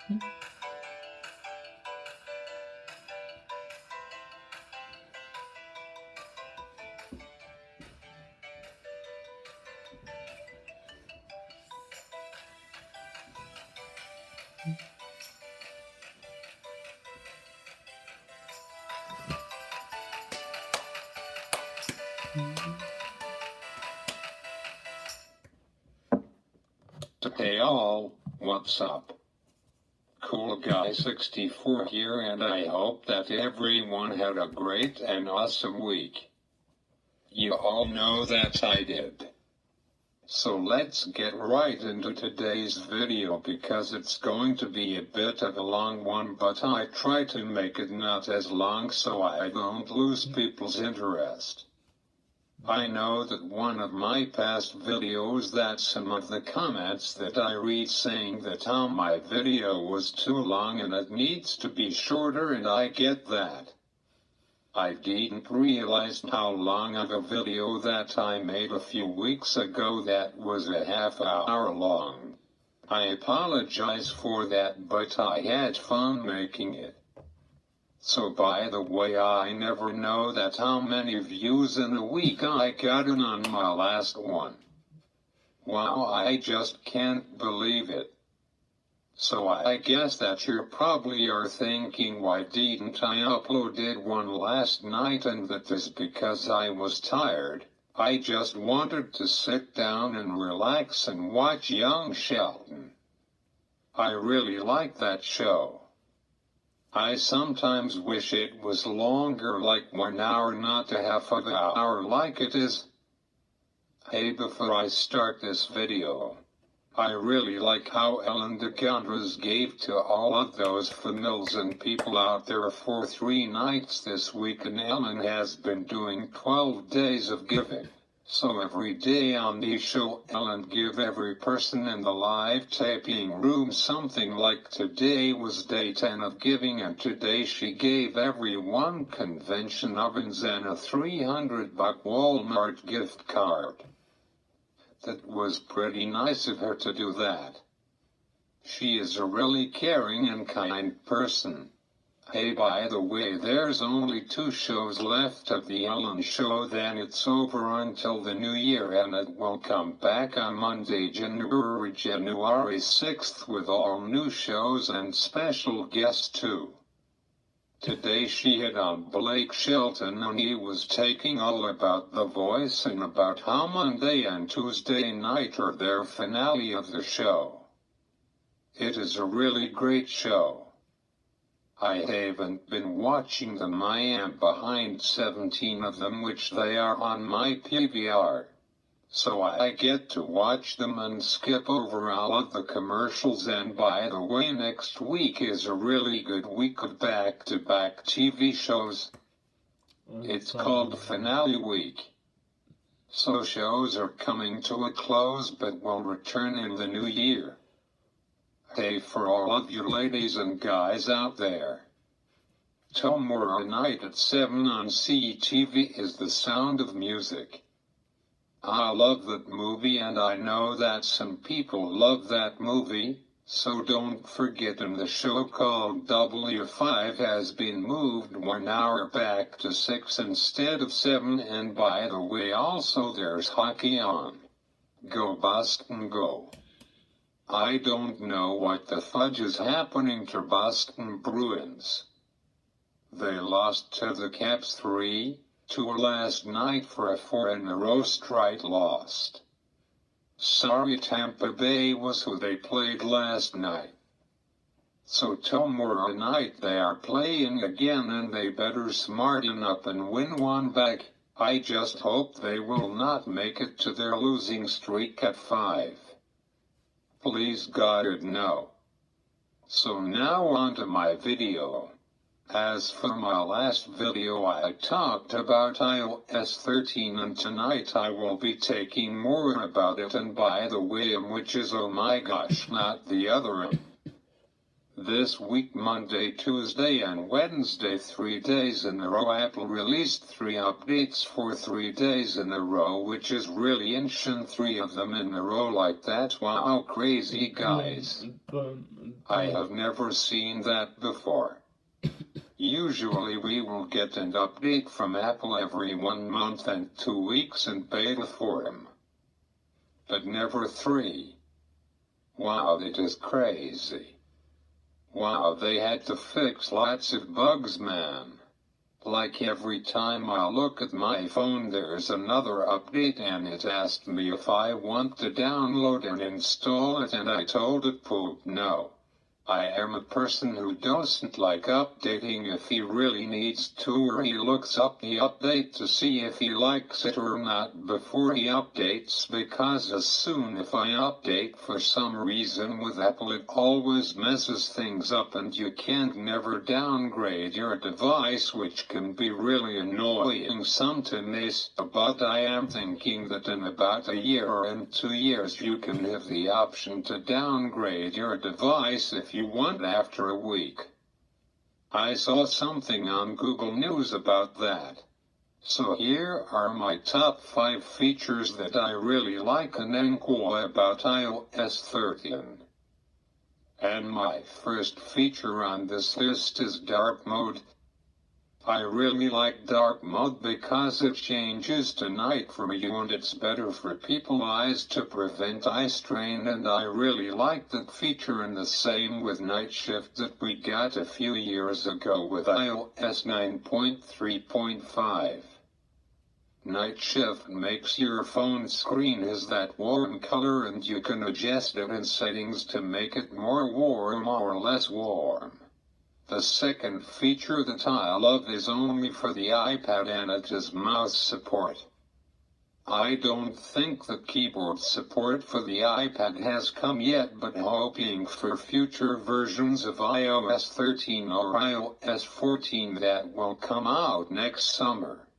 Hey all, what's up? Cool Guy 64 here, and I hope that everyone had a great and awesome week. You all know that I did. So let's get right into today's video because it's going to be a bit of a long one, but I try to make it not as long so I don't lose people's interest. I know that one of my past videos that some of the comments that I read saying that my video was too long and it needs to be shorter, and I get that. I didn't realize how long of a video that I made a few weeks ago that was a half-hour long. I apologize for that, but I had fun making it. So by the way, I never know that how many views in a week I got on my last one. Wow, I just can't believe it. So I guess that you probably are thinking, why didn't I uploaded one last night? And that is because I was tired. I just wanted to sit down and relax and watch Young Sheldon. I really like that show. I sometimes wish it was longer, like 1 hour, not a half of an hour like it is. Hey, before I start this video, I really like how Ellen DeGeneres gave to all of those families and people out there for 3 nights this week, and Ellen has been doing 12 days of giving. So every day on the show, Ellen give every person in the live taping room something. Like today was day 10 of giving, and today she gave everyone convention ovens and a $300 Walmart gift card. That was pretty nice of her to do that. She is a really caring and kind person. Hey, by the way, there's only 2 shows left of the Ellen Show, then it's over until the new year, and it will come back on Monday, January 6th with all new shows and special guests too. Today she had on Blake Shelton, and he was taking all about The Voice and about how Monday and Tuesday night are their finale of the show. It is a really great show. I haven't been watching them. I am behind 17 of them, which they are on my PVR. So I get to watch them and skip over all of the commercials. And by the way, next week is a really good week of back-to-back TV shows. It's called Finale Week. So shows are coming to a close but will return in the new year. Hey, for all of you ladies and guys out there, tomorrow night at 7 on CTV is The Sound of Music. I love that movie, and I know that some people love that movie, so don't forget. And the show called W5 has been moved 1 hour back to 6 instead of 7, and by the way, also there's hockey on. Go Boston, go. I don't know what the fudge is happening to Boston Bruins. They lost to the Caps 3-2 last night for a 4-in-a-row straight loss. Sorry, Tampa Bay was who they played last night. So tomorrow night they are playing again, and they better smarten up and win one back. I just hope they will not make it to their losing streak at 5. Please God, no. So now on to my video. As for my last video, I talked about iOS 13, and tonight I will be taking more about it, and by the way, which is, oh my gosh, not the other. This week, Monday, Tuesday, and Wednesday, 3 days in a row, Apple released 3 updates for 3 days in a row, which is really ancient, 3 of them in a row like that. Wow, crazy guys. I have never seen that before. Usually we will get an update from Apple every 1 month and 2 weeks in beta form. But never 3. Wow, that is crazy. Wow, they had to fix lots of bugs, man. Like every time I look at my phone there's another update and it asked me if I want to download and install it and I told it poop no. I am a person who doesn't like updating if he really needs to, or he looks up the update to see if he likes it or not before he updates, because as soon as I update for some reason with Apple it always messes things up and you can't never downgrade your device, which can be really annoying sometimes. But I am thinking that in about a year or in 2 years you can have the option to downgrade your device if you want after a week. I saw something on Google News about that. So here are my top 5 features that I really like and enjoy about iOS 13. And my first feature on this list is dark mode. I really like dark mode because it changes to night for me and it's better for people's eyes to prevent eye strain, and I really like that feature, and the same with night shift that we got a few years ago with iOS 9.3.5. Night shift makes your phone screen as that warm color and you can adjust it in settings to make it more warm or less warm. The second feature that I love is only for the iPad and it is mouse support. I don't think that keyboard support for the iPad has come yet, but hoping for future versions of iOS 13 or iOS 14 that will come out next summer.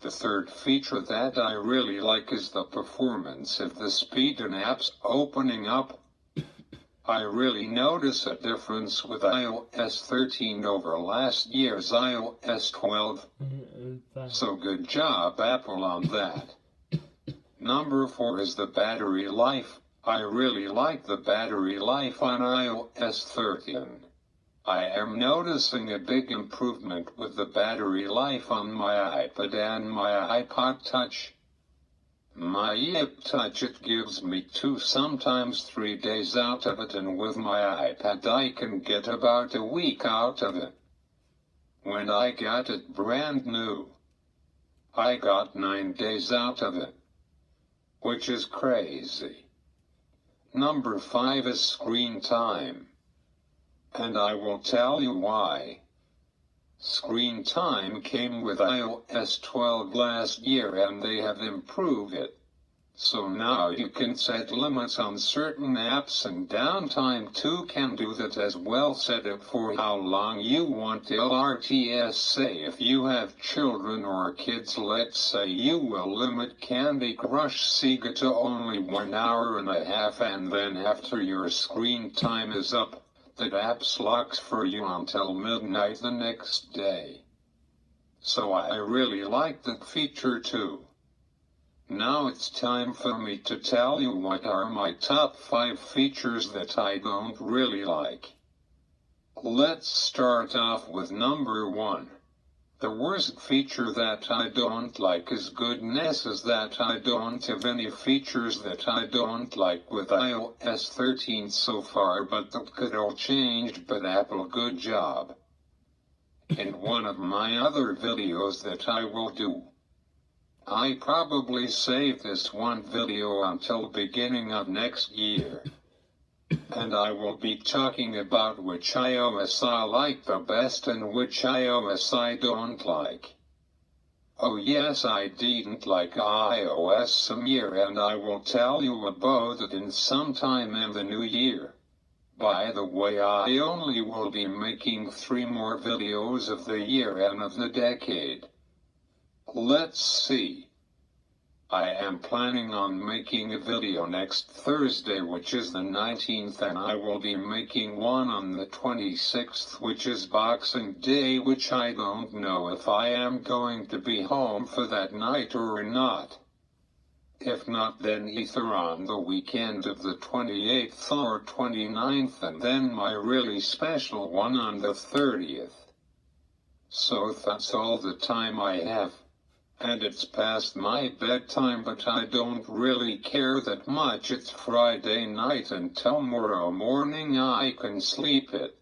The third feature that I really like is the performance of the speed in apps opening up. I really notice a difference with iOS 13 over last year's iOS 12. So good job, Apple, on that. Number 4 is the battery life. I really like the battery life on iOS 13. I am noticing a big improvement with the battery life on my iPad and my iPod Touch. My iPod Touch, it gives me 2, sometimes 3 days out of it, and with my iPad I can get about a week out of it. When I got it brand new, I got 9 days out of it, which is crazy. Number 5 is screen time. And I will tell you why. Screen time came with iOS 12 last year and they have improved it. So now you can set limits on certain apps, and downtime too can do that as well. Set it for how long you want. LRTS, say if you have children or kids, let's say you will limit Candy Crush Saga to only 1 hour and a half, and then after your screen time is up, that apps locks for you until midnight the next day. So I really like that feature too. Now it's time for me to tell you what are my top 5 features that I don't really like. Let's start off with number 1. The worst feature that I don't like is goodness is that I don't have any features that I don't like with iOS 13 so far, but that could all change. But Apple, good job. In one of my other videos that I will do, I probably save this one video until beginning of next year. And I will be talking about which iOS I like the best and which iOS I don't like. Oh yes, I didn't like iOS some year, and I will tell you about it in some time in the new year. By the way, I only will be making 3 more videos of the year and of the decade. Let's see. I am planning on making a video next Thursday, which is the 19th, and I will be making one on the 26th, which is Boxing Day, which I don't know if I am going to be home for that night or not. If not, then either on the weekend of the 28th or 29th, and then my really special one on the 30th. So that's all the time I have. And it's past my bedtime, but I don't really care that much. It's Friday night and tomorrow morning I can sleep it.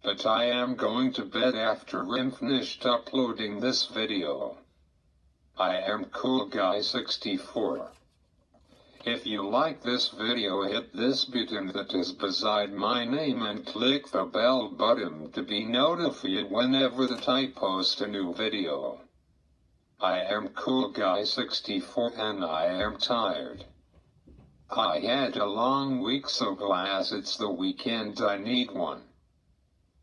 But I am going to bed after I'm finished uploading this video. I am Cool Guy 64. If you like this video, hit this button that is beside my name and click the bell button to be notified whenever that I post a new video. I am Cool Guy 64 and I am tired. I had a long week, so glad it's the weekend. I need one.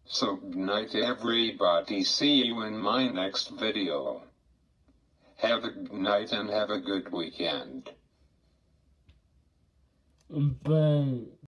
So good night everybody, see you in my next video. Have a good night and have a good weekend. Bye.